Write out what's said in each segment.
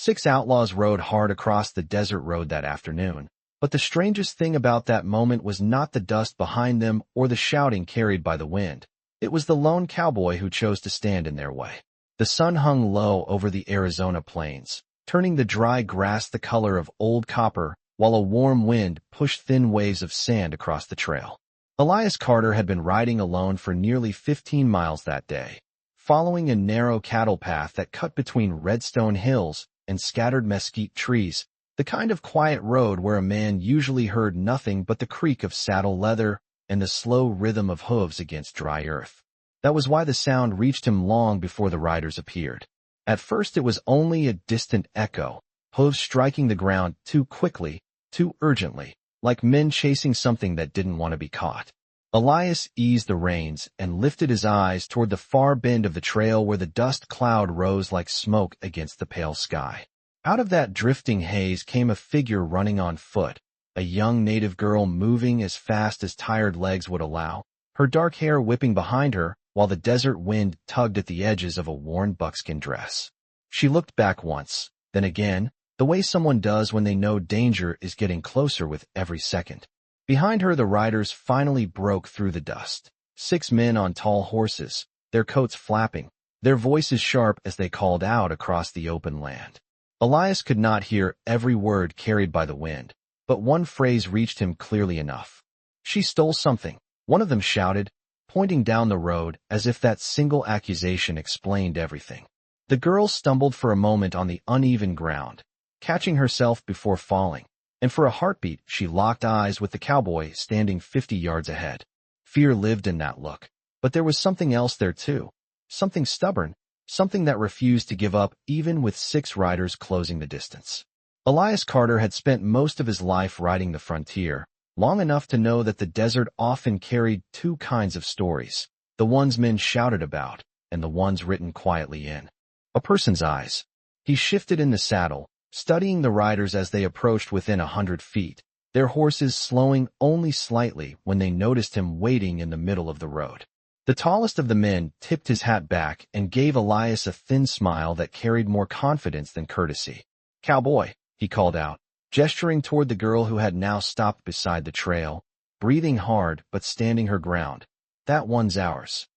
6 outlaws rode hard across the desert road that afternoon, but the strangest thing about that moment was not the dust behind them or the shouting carried by the wind. It was the lone cowboy who chose to stand in their way. The sun hung low over the Arizona plains, turning the dry grass the color of old copper, while a warm wind pushed thin waves of sand across the trail. Elias Carter had been riding alone for nearly 15 miles that day, following a narrow cattle path that cut between redstone hills and scattered mesquite trees, the kind of quiet road where a man usually heard nothing but the creak of saddle leather and the slow rhythm of hooves against dry earth. That was why the sound reached him long before the riders appeared. At first it was only a distant echo, hooves striking the ground too quickly, too urgently, like men chasing something that didn't want to be caught. Elias eased the reins and lifted his eyes toward the far bend of the trail where the dust cloud rose like smoke against the pale sky. Out of that drifting haze came a figure running on foot, a young native girl moving as fast as tired legs would allow, her dark hair whipping behind her while the desert wind tugged at the edges of a worn buckskin dress. She looked back once, then again, the way someone does when they know danger is getting closer with every second. Behind her, the riders finally broke through the dust. 6 men on tall horses, their coats flapping, their voices sharp as they called out across the open land. Elias could not hear every word carried by the wind, but one phrase reached him clearly enough. "She stole something," one of them shouted, pointing down the road as if that single accusation explained everything. The girl stumbled for a moment on the uneven ground, catching herself before falling, and for a heartbeat she locked eyes with the cowboy standing 50 yards ahead. Fear lived in that look, but there was something else there too, something stubborn, something that refused to give up even with 6 riders closing the distance. Elias Carter had spent most of his life riding the frontier, long enough to know that the desert often carried 2 kinds of stories, the ones men shouted about and the ones written quietly in a person's eyes. He shifted in the saddle, studying the riders as they approached within 100 feet, their horses slowing only slightly when they noticed him waiting in the middle of the road. The tallest of the men tipped his hat back and gave Elias a thin smile that carried more confidence than courtesy. "Cowboy," he called out, gesturing toward the girl who had now stopped beside the trail, breathing hard but standing her ground. "That one's ours."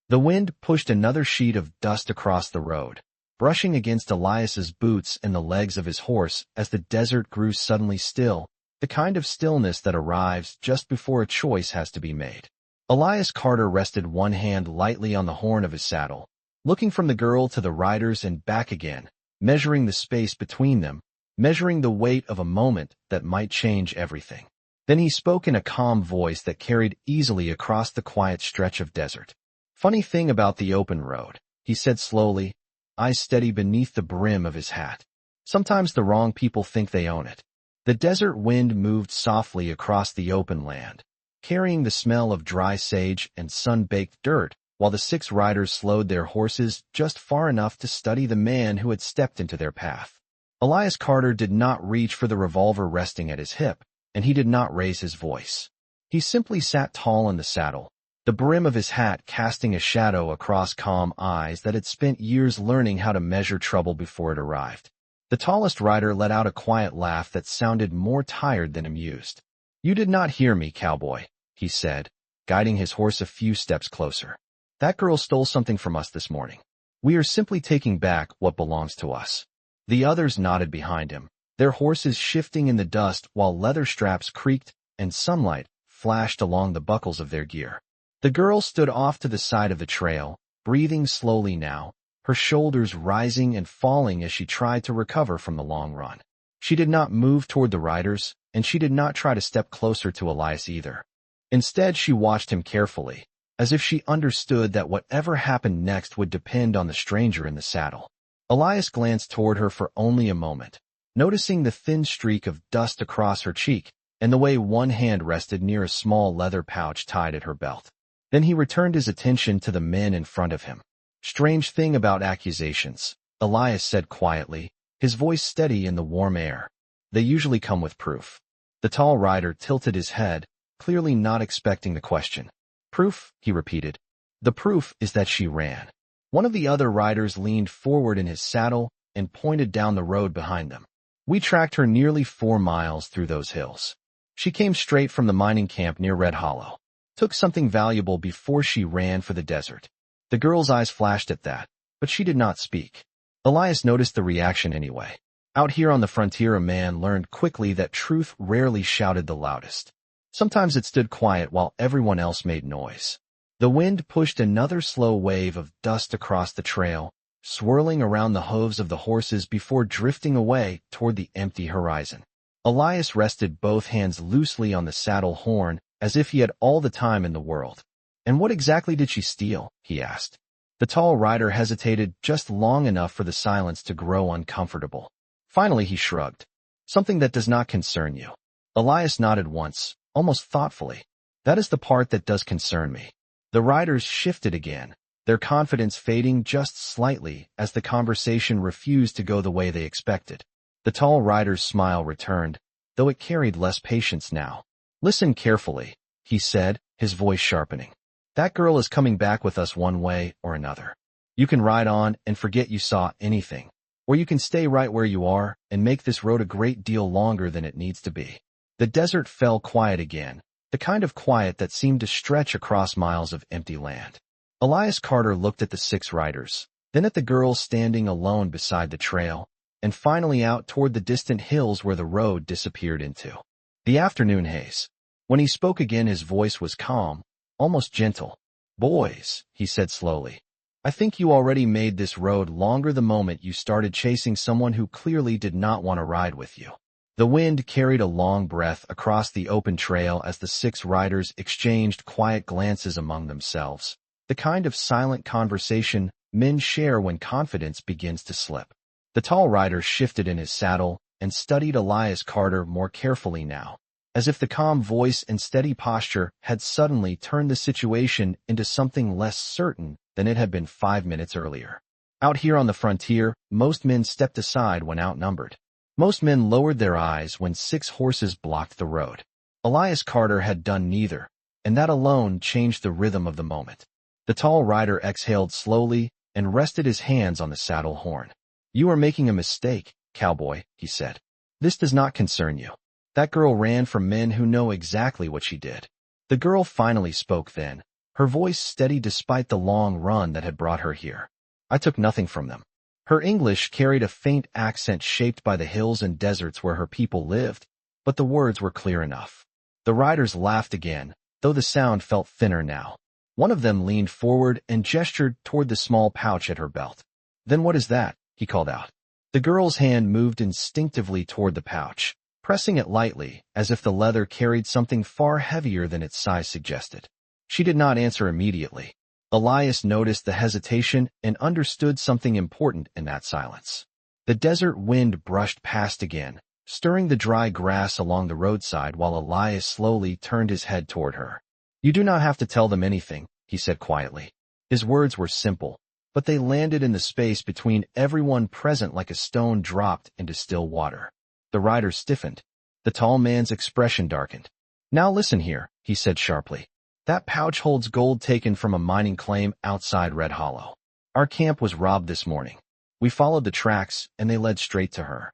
The wind pushed another sheet of dust across the road, brushing against Elias's boots and the legs of his horse as the desert grew suddenly still, the kind of stillness that arrives just before a choice has to be made. Elias Carter rested one hand lightly on the horn of his saddle, looking from the girl to the riders and back again, measuring the space between them, measuring the weight of a moment that might change everything. Then he spoke in a calm voice that carried easily across the quiet stretch of desert. "Funny thing about the open road," he said slowly, eyes steady beneath the brim of his hat. "Sometimes the wrong people think they own it." The desert wind moved softly across the open land, carrying the smell of dry sage and sun-baked dirt, while the 6 riders slowed their horses just far enough to study the man who had stepped into their path. Elias Carter did not reach for the revolver resting at his hip, and he did not raise his voice. He simply sat tall in the saddle, the brim of his hat casting a shadow across calm eyes that had spent years learning how to measure trouble before it arrived. The tallest rider let out a quiet laugh that sounded more tired than amused. "You did not hear me, cowboy," he said, guiding his horse a few steps closer. "That girl stole something from us this morning. We are simply taking back what belongs to us." The others nodded behind him, their horses shifting in the dust while leather straps creaked and sunlight flashed along the buckles of their gear. The girl stood off to the side of the trail, breathing slowly now, her shoulders rising and falling as she tried to recover from the long run. She did not move toward the riders, and she did not try to step closer to Elias either. Instead, she watched him carefully, as if she understood that whatever happened next would depend on the stranger in the saddle. Elias glanced toward her for only a moment, noticing the thin streak of dust across her cheek and the way one hand rested near a small leather pouch tied at her belt. Then he returned his attention to the men in front of him. "Strange thing about accusations," Elias said quietly, his voice steady in the warm air. "They usually come with proof." The tall rider tilted his head, clearly not expecting the question. "Proof?" he repeated. "The proof is that she ran." One of the other riders leaned forward in his saddle and pointed down the road behind them. We tracked her nearly 4 miles through those hills. She came straight from the mining camp near Red Hollow. Took something valuable before she ran for the desert. The girl's eyes flashed at that, but she did not speak. Elias noticed the reaction anyway. Out here on the frontier, a man learned quickly that truth rarely shouted the loudest. Sometimes it stood quiet while everyone else made noise. The wind pushed another slow wave of dust across the trail, swirling around the hooves of the horses before drifting away toward the empty horizon. Elias rested both hands loosely on the saddle horn, as if he had all the time in the world. "And what exactly did she steal?" he asked. The tall rider hesitated just long enough for the silence to grow uncomfortable. Finally he shrugged. "Something that does not concern you." Elias nodded once, almost thoughtfully. "That is the part that does concern me." The riders shifted again, their confidence fading just slightly as the conversation refused to go the way they expected. The tall rider's smile returned, though it carried less patience now. "Listen carefully," he said, his voice sharpening. "That girl is coming back with us one way or another. You can ride on and forget you saw anything, or you can stay right where you are and make this road a great deal longer than it needs to be." The desert fell quiet again, the kind of quiet that seemed to stretch across miles of empty land. Elias Carter looked at the 6 riders, then at the girl standing alone beside the trail, and finally out toward the distant hills where the road disappeared into the afternoon haze. When he spoke again, his voice was calm, almost gentle. "Boys," he said slowly, "I think you already made this road longer the moment you started chasing someone who clearly did not want to ride with you." The wind carried a long breath across the open trail as the 6 riders exchanged quiet glances among themselves, the kind of silent conversation men share when confidence begins to slip. The tall rider shifted in his saddle and studied Elias Carter more carefully now, as if the calm voice and steady posture had suddenly turned the situation into something less certain than it had been 5 minutes earlier. Out here on the frontier, most men stepped aside when outnumbered. Most men lowered their eyes when 6 horses blocked the road. Elias Carter had done neither, and that alone changed the rhythm of the moment. The tall rider exhaled slowly and rested his hands on the saddle horn. "You are making a mistake, Cowboy," he said. "This does not concern you. That girl ran from men who know exactly what she did." The girl finally spoke then, her voice steady despite the long run that had brought her here. "I took nothing from them." Her English carried a faint accent shaped by the hills and deserts where her people lived, but the words were clear enough. The riders laughed again, though the sound felt thinner now. One of them leaned forward and gestured toward the small pouch at her belt. "Then what is that?" he called out. The girl's hand moved instinctively toward the pouch, pressing it lightly, as if the leather carried something far heavier than its size suggested. She did not answer immediately. Elias noticed the hesitation and understood something important in that silence. The desert wind brushed past again, stirring the dry grass along the roadside while Elias slowly turned his head toward her. "You do not have to tell them anything," he said quietly. His words were simple, but they landed in the space between everyone present like a stone dropped into still water. The rider stiffened. The tall man's expression darkened. "Now listen here," he said sharply. "That pouch holds gold taken from a mining claim outside Red Hollow. Our camp was robbed this morning. We followed the tracks, and they led straight to her."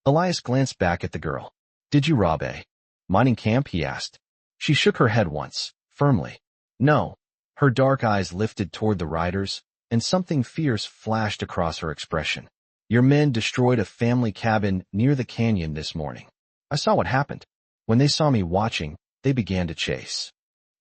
Elias glanced back at the girl. "Did you rob a mining camp?" he asked. She shook her head once, firmly. "No." Her dark eyes lifted toward the riders, and something fierce flashed across her expression. "Your men destroyed a family cabin near the canyon this morning. I saw what happened. When they saw me watching, they began to chase."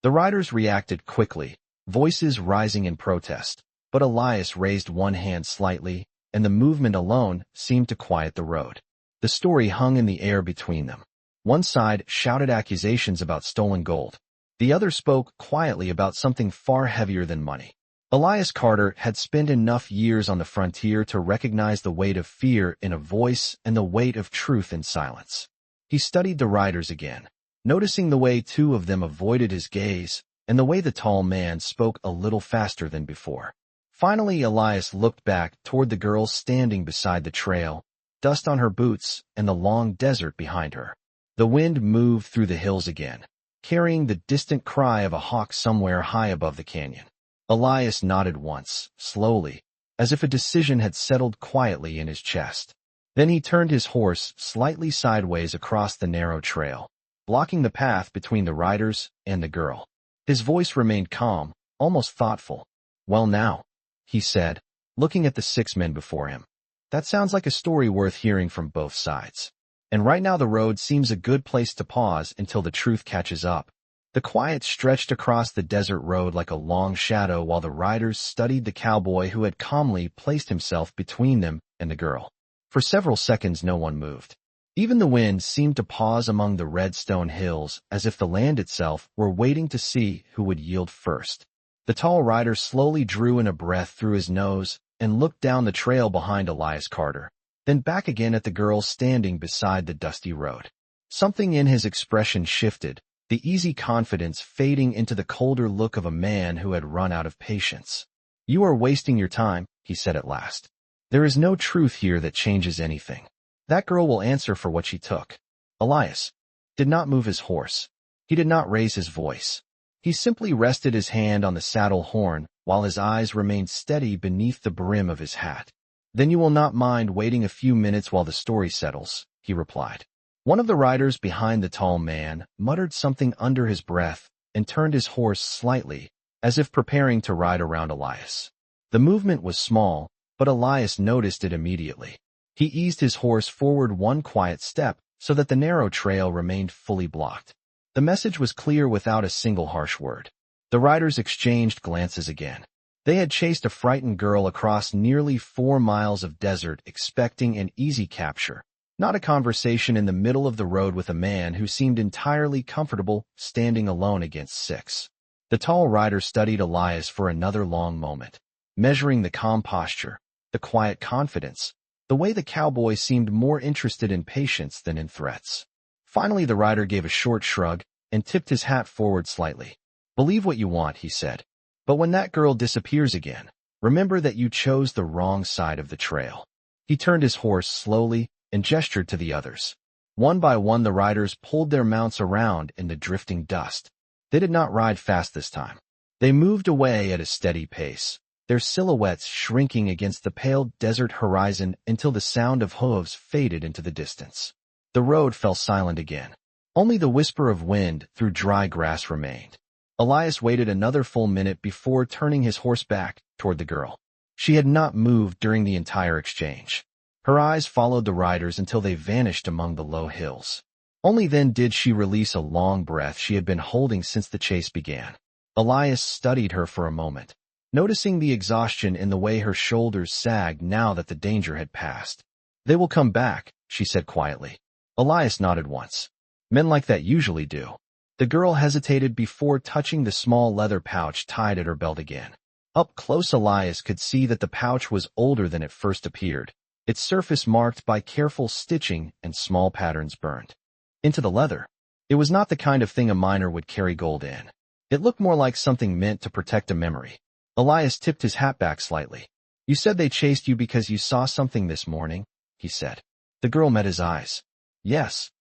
The riders reacted quickly, voices rising in protest, but Elias raised one hand slightly, and the movement alone seemed to quiet the road. The story hung in the air between them. One side shouted accusations about stolen gold. The other spoke quietly about something far heavier than money. Elias Carter had spent enough years on the frontier to recognize the weight of fear in a voice and the weight of truth in silence. He studied the riders again, noticing the way 2 of them avoided his gaze and the way the tall man spoke a little faster than before. Finally, Elias looked back toward the girl standing beside the trail, dust on her boots and the long desert behind her. The wind moved through the hills again, carrying the distant cry of a hawk somewhere high above the canyon. Elias nodded once, slowly, as if a decision had settled quietly in his chest. Then he turned his horse slightly sideways across the narrow trail, blocking the path between the riders and the girl. His voice remained calm, almost thoughtful. "Well now," he said, looking at the 6 men before him. "That sounds like a story worth hearing from both sides. And right now the road seems a good place to pause until the truth catches up." The quiet stretched across the desert road like a long shadow while the riders studied the cowboy who had calmly placed himself between them and the girl. For several seconds no one moved. Even the wind seemed to pause among the red stone hills, as if the land itself were waiting to see who would yield first. The tall rider slowly drew in a breath through his nose and looked down the trail behind Elias Carter, then back again at the girl standing beside the dusty road. Something in his expression shifted, the easy confidence fading into the colder look of a man who had run out of patience. "You are wasting your time," he said at last. "There is no truth here that changes anything. That girl will answer for what she took." Elias did not move his horse. He did not raise his voice. He simply rested his hand on the saddle horn while his eyes remained steady beneath the brim of his hat. "Then you will not mind waiting a few minutes while the story settles," he replied. One of the riders behind the tall man muttered something under his breath and turned his horse slightly, as if preparing to ride around Elias. The movement was small, but Elias noticed it immediately. He eased his horse forward one quiet step so that the narrow trail remained fully blocked. The message was clear without a single harsh word. The riders exchanged glances again. They had chased a frightened girl across nearly 4 miles of desert expecting an easy capture, not a conversation in the middle of the road with a man who seemed entirely comfortable standing alone against 6. The tall rider studied Elias for another long moment, measuring the calm posture, the quiet confidence, the way the cowboy seemed more interested in patience than in threats. Finally, the rider gave a short shrug and tipped his hat forward slightly. "Believe what you want," he said. "But when that girl disappears again, remember that you chose the wrong side of the trail." He turned his horse slowly and gestured to the others. One by one the riders pulled their mounts around in the drifting dust. They did not ride fast this time. They moved away at a steady pace, their silhouettes shrinking against the pale desert horizon until the sound of hooves faded into the distance. The road fell silent again. Only the whisper of wind through dry grass remained. Elias waited another full minute before turning his horse back toward the girl. She had not moved during the entire exchange. Her eyes followed the riders until they vanished among the low hills. Only then did she release a long breath she had been holding since the chase began. Elias studied her for a moment, noticing the exhaustion in the way her shoulders sagged now that the danger had passed. "They will come back," she said quietly. Elias nodded once. "Men like that usually do." The girl hesitated before touching the small leather pouch tied at her belt again. Up close, Elias could see that the pouch was older than it first appeared, its surface marked by careful stitching and small patterns burned into the leather. It was not the kind of thing a miner would carry gold in. It looked more like something meant to protect a memory. Elias tipped his hat back slightly. "You said they chased you because you saw something this morning," he said. The girl met his eyes. "Yes."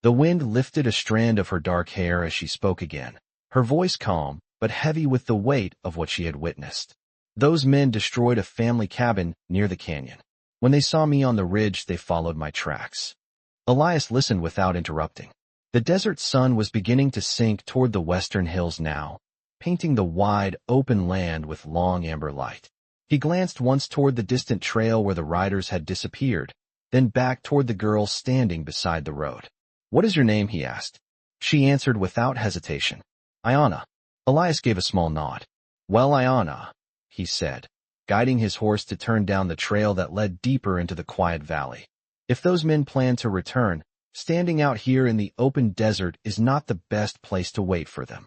The wind lifted a strand of her dark hair as she spoke again, her voice calm but heavy with the weight of what she had witnessed. "Those men destroyed a family cabin near the canyon. When they saw me on the ridge, they followed my tracks." Elias listened without interrupting. The desert sun was beginning to sink toward the western hills now, painting the wide, open land with long amber light. He glanced once toward the distant trail where the riders had disappeared, then back toward the girl standing beside the road. "What is your name?" he asked. She answered without hesitation. "Ayana." Elias gave a small nod. "Well, Ayana," he said, guiding his horse to turn down the trail that led deeper into the quiet valley. "If those men plan to return, standing out here in the open desert is not the best place to wait for them."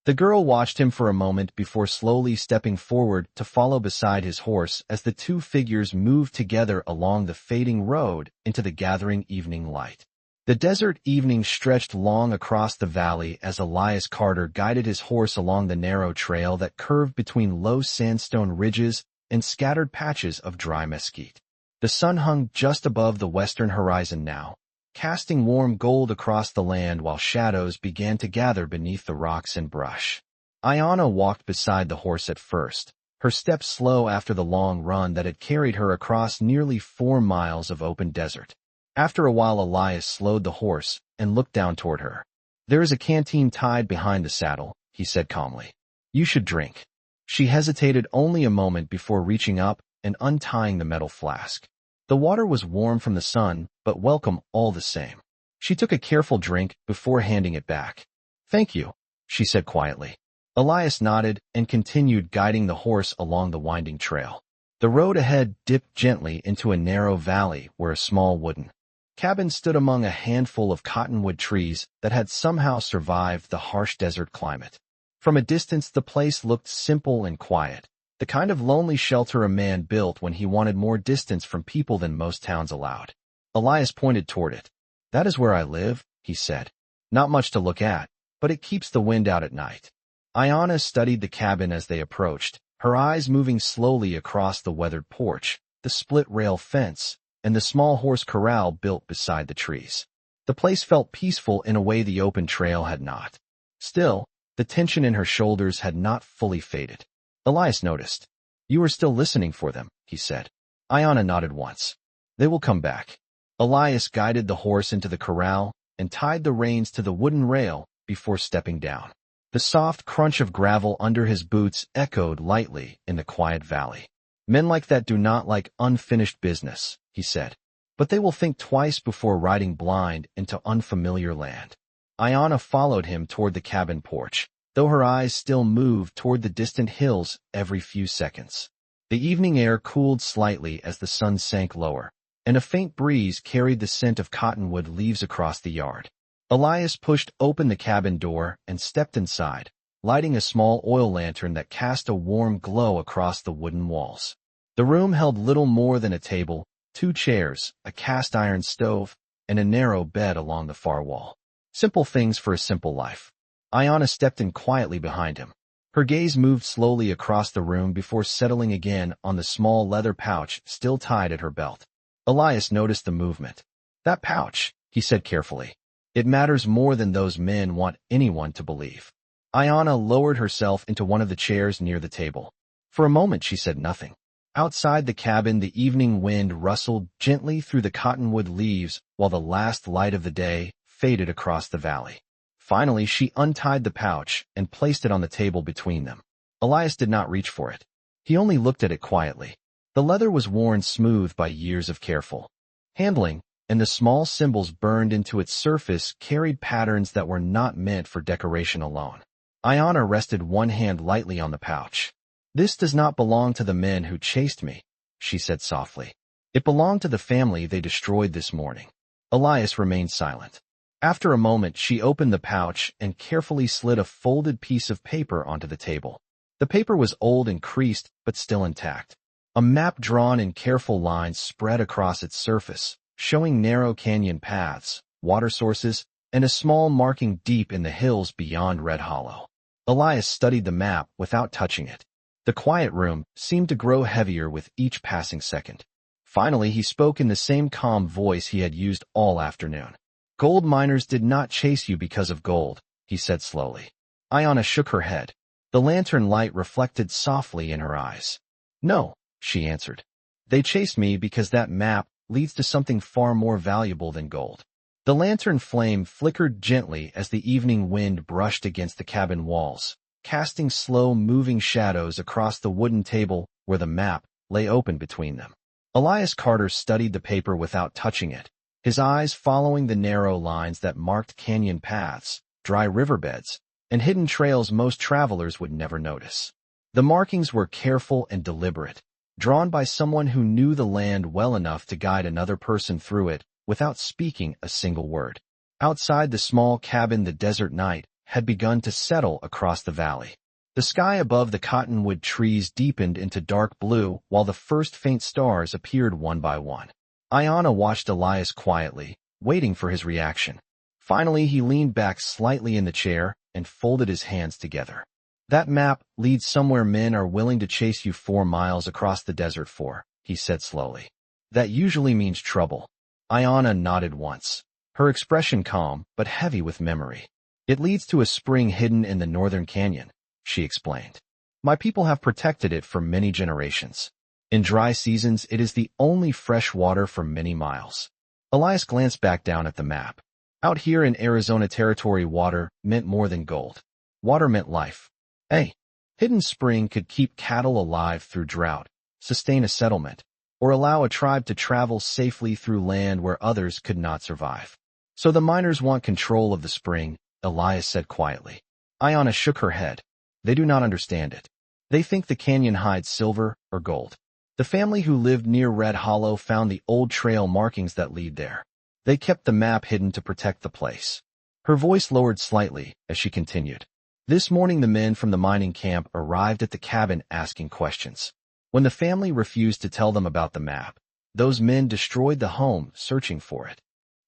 The girl watched him for a moment before slowly stepping forward to follow beside his horse as the two figures moved together along the fading road into the gathering evening light. The desert evening stretched long across the valley as Elias Carter guided his horse along the narrow trail that curved between low sandstone ridges and scattered patches of dry mesquite. The sun hung just above the western horizon now, casting warm gold across the land while shadows began to gather beneath the rocks and brush. Ayana walked beside the horse at first, her steps slow after the long run that had carried her across nearly 4 miles of open desert. After a while, Elias slowed the horse and looked down toward her. "There is a canteen tied behind the saddle," he said calmly. "You should drink." She hesitated only a moment before reaching up and untying the metal flask. The water was warm from the sun, but welcome all the same. She took a careful drink before handing it back. "Thank you," she said quietly. Elias nodded and continued guiding the horse along the winding trail. The road ahead dipped gently into a narrow valley where a small wooden cabin stood among a handful of cottonwood trees that had somehow survived the harsh desert climate. From a distance, the place looked simple and quiet, the kind of lonely shelter a man built when he wanted more distance from people than most towns allowed. Elias pointed toward it. "That is where I live," he said. "Not much to look at, but it keeps the wind out at night." Ayanna studied the cabin as they approached, her eyes moving slowly across the weathered porch, the split-rail fence, and the small horse corral built beside the trees. The place felt peaceful in a way the open trail had not. Still, the tension in her shoulders had not fully faded. Elias noticed. "You are still listening for them," he said. Ayanna nodded once. "They will come back." Elias guided the horse into the corral and tied the reins to the wooden rail before stepping down. The soft crunch of gravel under his boots echoed lightly in the quiet valley. "Men like that do not like unfinished business," he said. "But they will think twice before riding blind into unfamiliar land." Ayanna followed him toward the cabin porch, though her eyes still moved toward the distant hills every few seconds. The evening air cooled slightly as the sun sank lower, and a faint breeze carried the scent of cottonwood leaves across the yard. Elias pushed open the cabin door and stepped inside, lighting a small oil lantern that cast a warm glow across the wooden walls. The room held little more than a table, 2 chairs, a cast-iron stove, and a narrow bed along the far wall. Simple things for a simple life. Ayanna stepped in quietly behind him. Her gaze moved slowly across the room before settling again on the small leather pouch still tied at her belt. Elias noticed the movement. "That pouch," he said carefully. "It matters more than those men want anyone to believe." Ayanna lowered herself into one of the chairs near the table. For a moment she said nothing. Outside the cabin, the evening wind rustled gently through the cottonwood leaves while the last light of the day faded across the valley. Finally, she untied the pouch and placed it on the table between them. Elias did not reach for it. He only looked at it quietly. The leather was worn smooth by years of careful handling, and the small symbols burned into its surface carried patterns that were not meant for decoration alone. Ayanna rested one hand lightly on the pouch. "This does not belong to the men who chased me," she said softly. "It belonged to the family they destroyed this morning." Elias remained silent. After a moment, she opened the pouch and carefully slid a folded piece of paper onto the table. The paper was old and creased, but still intact. A map drawn in careful lines spread across its surface, showing narrow canyon paths, water sources, and a small marking deep in the hills beyond Red Hollow. Elias studied the map without touching it. The quiet room seemed to grow heavier with each passing second. Finally, he spoke in the same calm voice he had used all afternoon. "Gold miners did not chase you because of gold," he said slowly. Ayanna shook her head. The lantern light reflected softly in her eyes. "No," she answered. "They chased me because that map leads to something far more valuable than gold." The lantern flame flickered gently as the evening wind brushed against the cabin walls, casting slow-moving shadows across the wooden table where the map lay open between them. Elias Carter studied the paper without touching it, his eyes following the narrow lines that marked canyon paths, dry riverbeds, and hidden trails most travelers would never notice. The markings were careful and deliberate, drawn by someone who knew the land well enough to guide another person through it without speaking a single word. Outside the small cabin, the desert night had begun to settle across the valley. The sky above the cottonwood trees deepened into dark blue while the first faint stars appeared one by one. Ayanna watched Elias quietly, waiting for his reaction. Finally, he leaned back slightly in the chair and folded his hands together. "That map leads somewhere men are willing to chase you 4 miles across the desert for," he said slowly. "That usually means trouble." Ayanna nodded once, her expression calm but heavy with memory. "It leads to a spring hidden in the northern canyon," she explained. My people have protected it for many generations. In dry seasons, it is the only fresh water for many miles. Elias glanced back down at the map. Out here in Arizona Territory, water meant more than gold. Water meant life. A hidden spring could keep cattle alive through drought, sustain a settlement, or allow a tribe to travel safely through land where others could not survive. So the miners want control of the spring, Elias said quietly. Ayana shook her head. They do not understand it. They think the canyon hides silver or gold. The family who lived near Red Hollow found the old trail markings that lead there. They kept the map hidden to protect the place. Her voice lowered slightly as she continued. This morning the men from the mining camp arrived at the cabin asking questions. When the family refused to tell them about the map, those men destroyed the home searching for it.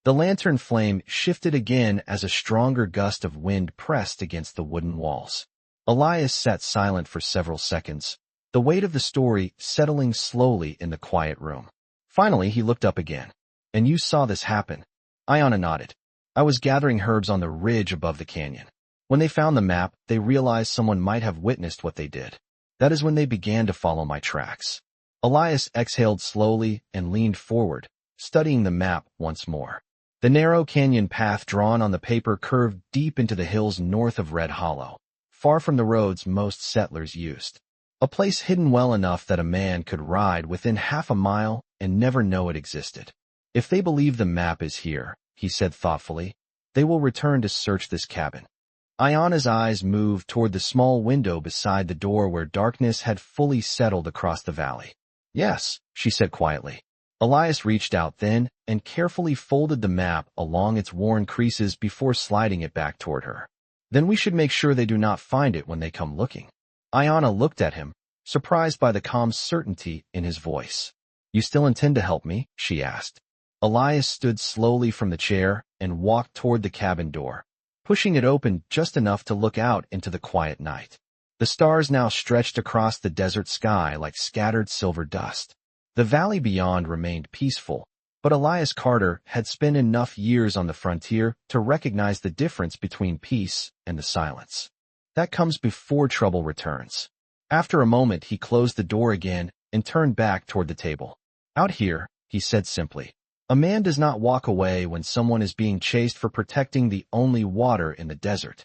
The lantern flame shifted again as a stronger gust of wind pressed against the wooden walls. Elias sat silent for several seconds, the weight of the story settling slowly in the quiet room. Finally, he looked up again. And you saw this happen? Ayana nodded. I was gathering herbs on the ridge above the canyon. When they found the map, they realized someone might have witnessed what they did. That is when they began to follow my tracks. Elias exhaled slowly and leaned forward, studying the map once more. The narrow canyon path drawn on the paper curved deep into the hills north of Red Hollow, far from the roads most settlers used. A place hidden well enough that a man could ride within half a mile and never know it existed. If they believe the map is here, he said thoughtfully, they will return to search this cabin. Ayana's eyes moved toward the small window beside the door where darkness had fully settled across the valley. Yes, she said quietly. Elias reached out then and carefully folded the map along its worn creases before sliding it back toward her. Then we should make sure they do not find it when they come looking. Ayana looked at him, surprised by the calm certainty in his voice. You still intend to help me? She asked. Elias stood slowly from the chair and walked toward the cabin door, pushing it open just enough to look out into the quiet night. The stars now stretched across the desert sky like scattered silver dust. The valley beyond remained peaceful, but Elias Carter had spent enough years on the frontier to recognize the difference between peace and the silence. That comes before trouble returns. After a moment, he closed the door again and turned back toward the table. Out here, he said simply, a man does not walk away when someone is being chased for protecting the only water in the desert.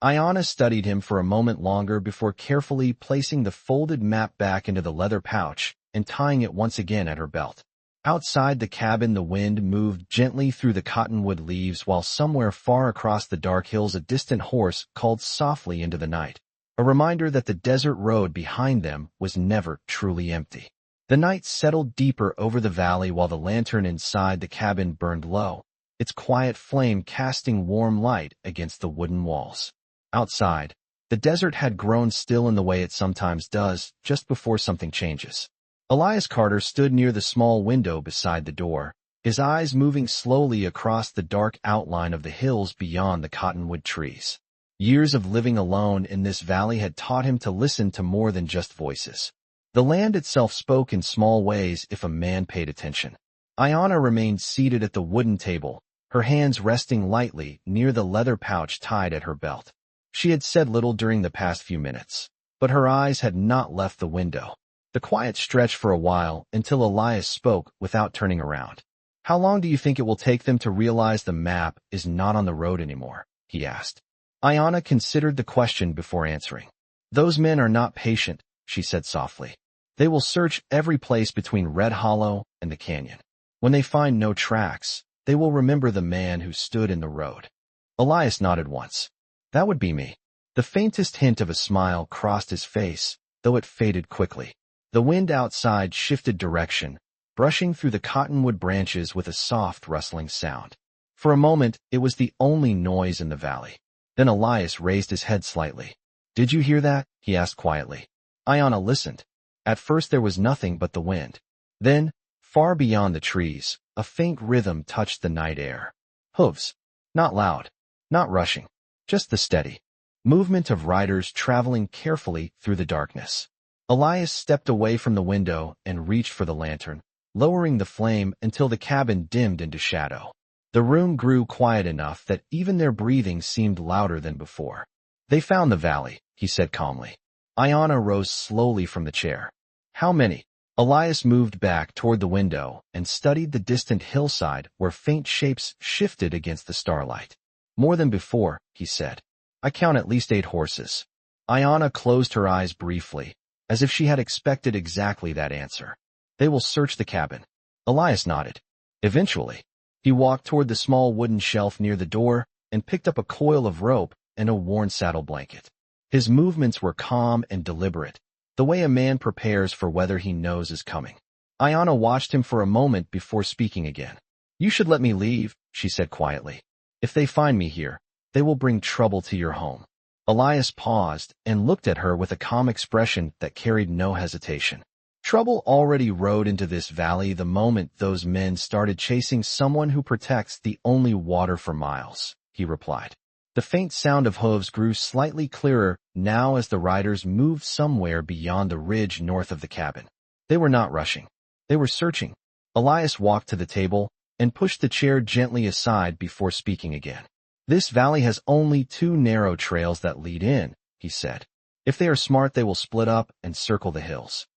Ayana studied him for a moment longer before carefully placing the folded map back into the leather pouch and tying it once again at her belt. Outside the cabin, the wind moved gently through the cottonwood leaves while somewhere far across the dark hills a distant horse called softly into the night, a reminder that the desert road behind them was never truly empty. The night settled deeper over the valley while the lantern inside the cabin burned low, its quiet flame casting warm light against the wooden walls. Outside, the desert had grown still in the way it sometimes does just before something changes. Elias Carter stood near the small window beside the door, his eyes moving slowly across the dark outline of the hills beyond the cottonwood trees. Years of living alone in this valley had taught him to listen to more than just voices. The land itself spoke in small ways if a man paid attention. Ayana remained seated at the wooden table, her hands resting lightly near the leather pouch tied at her belt. She had said little during the past few minutes, but her eyes had not left the window. The quiet stretched for a while until Elias spoke without turning around. How long do you think it will take them to realize the map is not on the road anymore? He asked. Ayana considered the question before answering. Those men are not patient, she said softly. They will search every place between Red Hollow and the canyon. When they find no tracks, they will remember the man who stood in the road. Elias nodded once. That would be me. The faintest hint of a smile crossed his face, though it faded quickly. The wind outside shifted direction, brushing through the cottonwood branches with a soft rustling sound. For a moment, it was the only noise in the valley. Then Elias raised his head slightly. Did you hear that? He asked quietly. Ayana listened. At first there was nothing but the wind. Then, far beyond the trees, a faint rhythm touched the night air. Hooves. Not loud, not rushing, just the steady movement of riders traveling carefully through the darkness. Elias stepped away from the window and reached for the lantern, lowering the flame until the cabin dimmed into shadow. The room grew quiet enough that even their breathing seemed louder than before. They found the valley, he said calmly. Ayana rose slowly from the chair. How many? Elias moved back toward the window and studied the distant hillside where faint shapes shifted against the starlight. More than before, he said. I count at least 8 horses. Ayana closed her eyes briefly, as if she had expected exactly that answer. They will search the cabin. Elias nodded. Eventually, he walked toward the small wooden shelf near the door and picked up a coil of rope and a worn saddle blanket. His movements were calm and deliberate, the way a man prepares for weather he knows is coming. Ayana watched him for a moment before speaking again. You should let me leave, she said quietly. If they find me here, they will bring trouble to your home. Elias paused and looked at her with a calm expression that carried no hesitation. Trouble already rode into this valley the moment those men started chasing someone who protects the only water for miles, he replied. The faint sound of hooves grew slightly clearer now as the riders moved somewhere beyond the ridge north of the cabin. They were not rushing. They were searching. Elias walked to the table and pushed the chair gently aside before speaking again. This valley has only 2 narrow trails that lead in, he said. If they are smart, they will split up and circle the hills.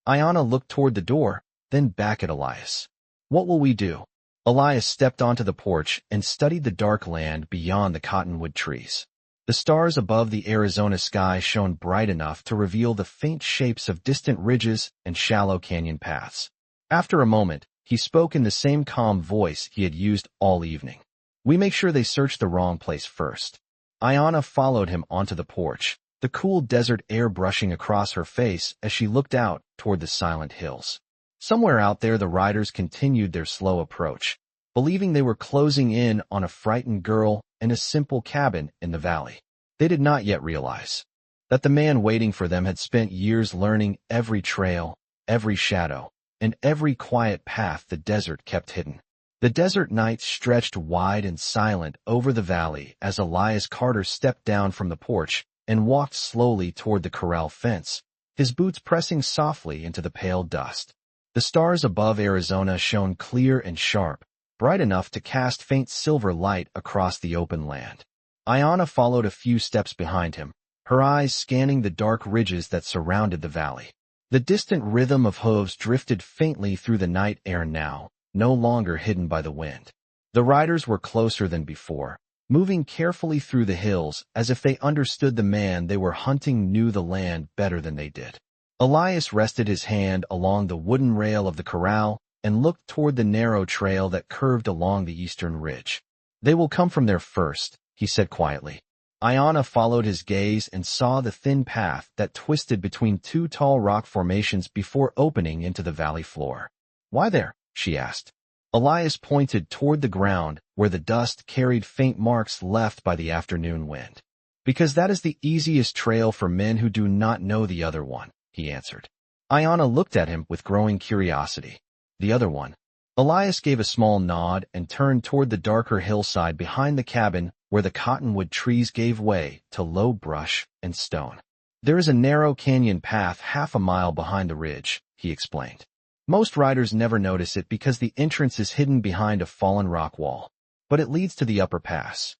Ayana looked toward the door, then back at Elias. What will we do? Elias stepped onto the porch and studied the dark land beyond the cottonwood trees. The stars above the Arizona sky shone bright enough to reveal the faint shapes of distant ridges and shallow canyon paths. After a moment, he spoke in the same calm voice he had used all evening. We make sure they search the wrong place first. Ayana followed him onto the porch, the cool desert air brushing across her face as she looked out toward the silent hills. Somewhere out there the riders continued their slow approach, believing they were closing in on a frightened girl in a simple cabin in the valley. They did not yet realize that the man waiting for them had spent years learning every trail, every shadow, and every quiet path the desert kept hidden. The desert night stretched wide and silent over the valley as Elias Carter stepped down from the porch and walked slowly toward the corral fence, his boots pressing softly into the pale dust. The stars above Arizona shone clear and sharp, bright enough to cast faint silver light across the open land. Ayana followed a few steps behind him, her eyes scanning the dark ridges that surrounded the valley. The distant rhythm of hooves drifted faintly through the night air now, no longer hidden by the wind. The riders were closer than before, moving carefully through the hills as if they understood the man they were hunting knew the land better than they did. Elias rested his hand along the wooden rail of the corral and looked toward the narrow trail that curved along the eastern ridge. They will come from there first, he said quietly. Ayana followed his gaze and saw the thin path that twisted between 2 tall rock formations before opening into the valley floor. Why there? She asked. Elias pointed toward the ground where the dust carried faint marks left by the afternoon wind. Because that is the easiest trail for men who do not know the other one, he answered. Ayana looked at him with growing curiosity. The other one. Elias gave a small nod and turned toward the darker hillside behind the cabin where the cottonwood trees gave way to low brush and stone. There is a narrow canyon path half a mile behind the ridge, he explained. Most riders never notice it because the entrance is hidden behind a fallen rock wall, but it leads to the upper pass.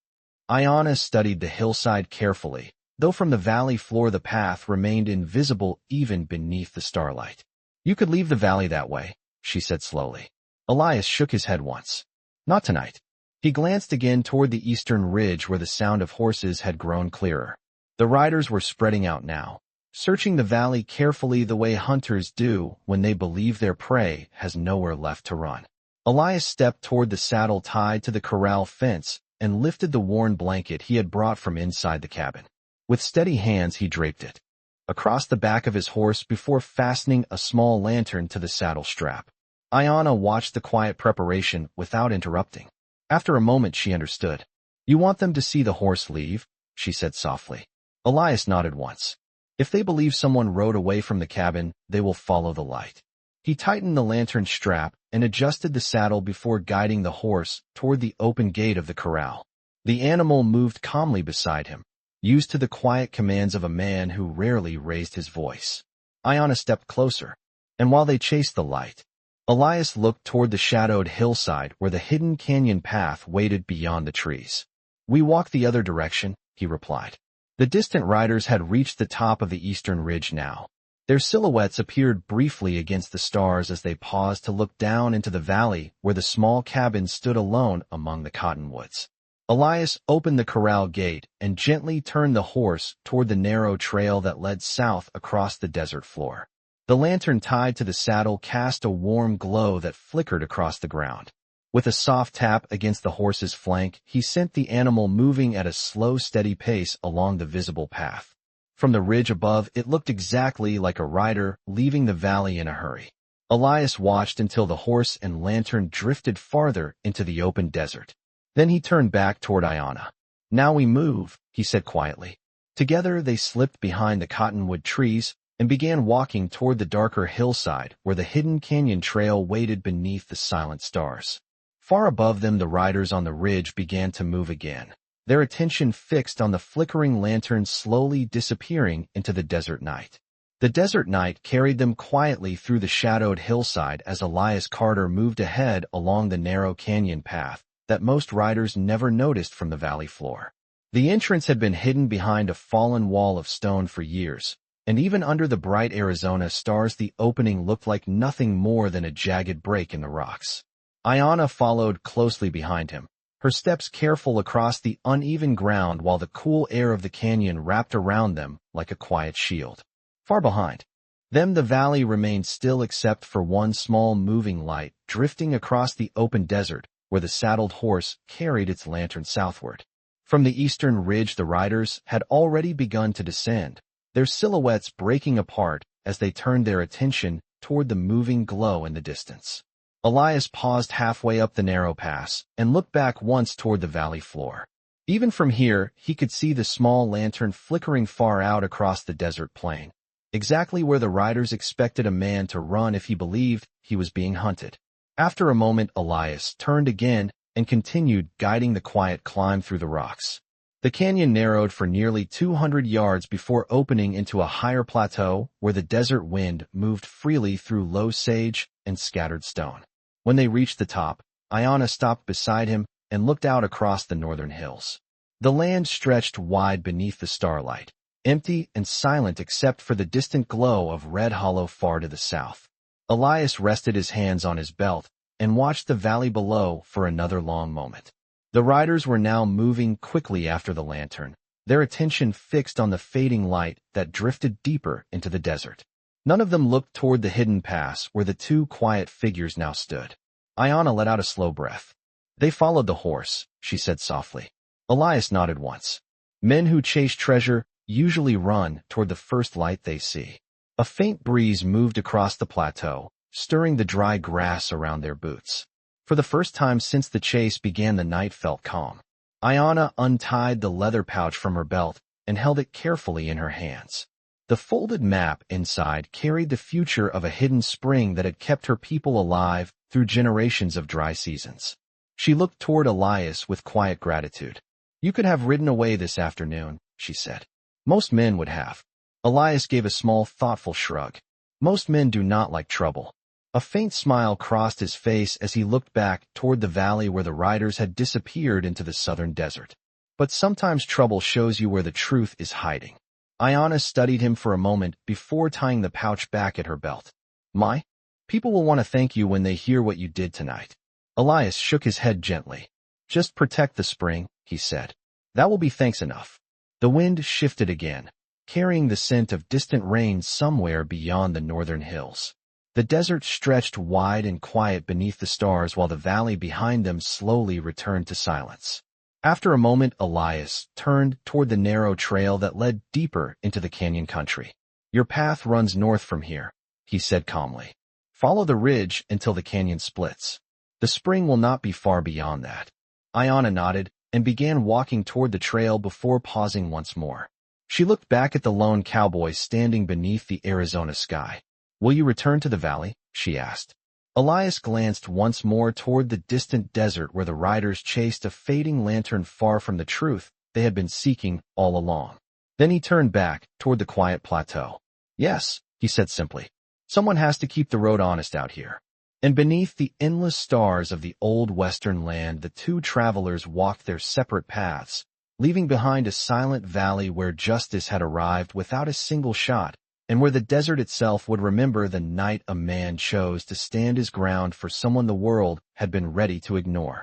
Ayana studied the hillside carefully, though from the valley floor the path remained invisible even beneath the starlight. You could leave the valley that way, she said slowly. Elias shook his head once. Not tonight. He glanced again toward the eastern ridge where the sound of horses had grown clearer. The riders were spreading out now, searching the valley carefully the way hunters do when they believe their prey has nowhere left to run. Elias stepped toward the saddle tied to the corral fence and lifted the worn blanket he had brought from inside the cabin. With steady hands he draped it across the back of his horse before fastening a small lantern to the saddle strap. Ayana watched the quiet preparation without interrupting. After a moment she understood. You want them to see the horse leave? She said softly. Elias nodded once. If they believe someone rode away from the cabin, they will follow the light. He tightened the lantern strap and adjusted the saddle before guiding the horse toward the open gate of the corral. The animal moved calmly beside him, used to the quiet commands of a man who rarely raised his voice. Ayana stepped closer, and while they chased the light, Elias looked toward the shadowed hillside where the hidden canyon path waited beyond the trees. We walk the other direction, he replied. The distant riders had reached the top of the eastern ridge now. Their silhouettes appeared briefly against the stars as they paused to look down into the valley where the small cabin stood alone among the cottonwoods. Elias opened the corral gate and gently turned the horse toward the narrow trail that led south across the desert floor. The lantern tied to the saddle cast a warm glow that flickered across the ground. With a soft tap against the horse's flank, he sent the animal moving at a slow, steady pace along the visible path. From the ridge above, it looked exactly like a rider leaving the valley in a hurry. Elias watched until the horse and lantern drifted farther into the open desert. Then he turned back toward Ayanna. "Now we move," he said quietly. Together they slipped behind the cottonwood trees and began walking toward the darker hillside where the hidden canyon trail waited beneath the silent stars. Far above them, the riders on the ridge began to move again, their attention fixed on the flickering lantern slowly disappearing into the desert night. The desert night carried them quietly through the shadowed hillside as Elias Carter moved ahead along the narrow canyon path that most riders never noticed from the valley floor. The entrance had been hidden behind a fallen wall of stone for years, and even under the bright Arizona stars the opening looked like nothing more than a jagged break in the rocks. Ayanna followed closely behind him, her steps careful across the uneven ground while the cool air of the canyon wrapped around them like a quiet shield. Far behind them, the valley remained still except for one small moving light drifting across the open desert where the saddled horse carried its lantern southward. From the eastern ridge, the riders had already begun to descend, their silhouettes breaking apart as they turned their attention toward the moving glow in the distance. Elias paused halfway up the narrow pass and looked back once toward the valley floor. Even from here, he could see the small lantern flickering far out across the desert plain, exactly where the riders expected a man to run if he believed he was being hunted. After a moment, Elias turned again and continued guiding the quiet climb through the rocks. The canyon narrowed for nearly 200 yards before opening into a higher plateau where the desert wind moved freely through low sage and scattered stone. When they reached the top, Ayanna stopped beside him and looked out across the northern hills. The land stretched wide beneath the starlight, empty and silent except for the distant glow of Red Hollow far to the south. Elias rested his hands on his belt and watched the valley below for another long moment. The riders were now moving quickly after the lantern, their attention fixed on the fading light that drifted deeper into the desert. None of them looked toward the hidden pass where the two quiet figures now stood. Ayanna let out a slow breath. "They followed the horse," she said softly. Elias nodded once. Men who chase treasure usually run toward the first light they see. A faint breeze moved across the plateau, stirring the dry grass around their boots. For the first time since the chase began, the night felt calm. Ayanna untied the leather pouch from her belt and held it carefully in her hands. The folded map inside carried the future of a hidden spring that had kept her people alive through generations of dry seasons. She looked toward Elias with quiet gratitude. "You could have ridden away this afternoon," she said. "Most men would have." Elias gave a small, thoughtful shrug. "Most men do not like trouble." A faint smile crossed his face as he looked back toward the valley where the riders had disappeared into the southern desert. "But sometimes trouble shows you where the truth is hiding." Ayanna studied him for a moment before tying the pouch back at her belt. "My people will want to thank you when they hear what you did tonight." Elias shook his head gently. "Just protect the spring," he said. "That will be thanks enough." The wind shifted again, carrying the scent of distant rain somewhere beyond the northern hills. The desert stretched wide and quiet beneath the stars while the valley behind them slowly returned to silence. After a moment, Elias turned toward the narrow trail that led deeper into the canyon country. "Your path runs north from here," he said calmly. "Follow the ridge until the canyon splits. The spring will not be far beyond that." Ayanna nodded and began walking toward the trail before pausing once more. She looked back at the lone cowboy standing beneath the Arizona sky. "Will you return to the valley?" she asked. Elias glanced once more toward the distant desert where the riders chased a fading lantern far from the truth they had been seeking all along. Then he turned back toward the quiet plateau. "Yes," he said simply. "Someone has to keep the road honest out here." And beneath the endless stars of the old western land, the two travelers walked their separate paths, leaving behind a silent valley where justice had arrived without a single shot, and where the desert itself would remember the night a man chose to stand his ground for someone the world had been ready to ignore.